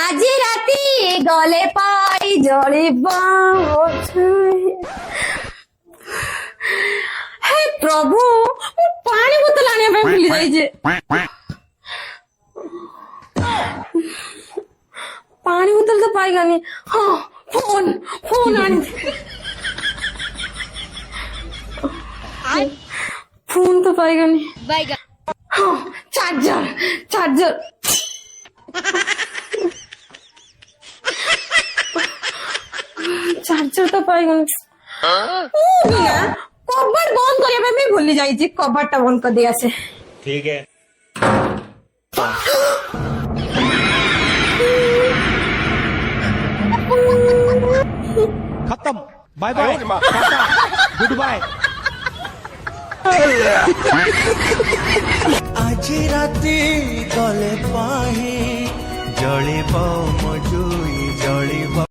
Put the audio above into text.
আজি রাতি গলে পাই জলিব হে প্রভু ମୁଁ ପାଣି ବୋତଲ ଆଣିବା ପାଇଁ ଭୁଲି ଯାଇଛି ପାଣି ବୋତଲ ତ ପାଇଗାନି ହଁ ଫୋନ ଫୋନ ଆଣିଛି फोन तो पाएगा नहीं हाँ चार्जर चार्जर चार्जर तो पाएगा नहीं कबर्ड बंद करने में भूल जाइए कबर्ड टा बंद कर दिया से ठीक है खत्म बाय बाय गुड बाय আজি রাতি গলে পাহি জলিব মজুই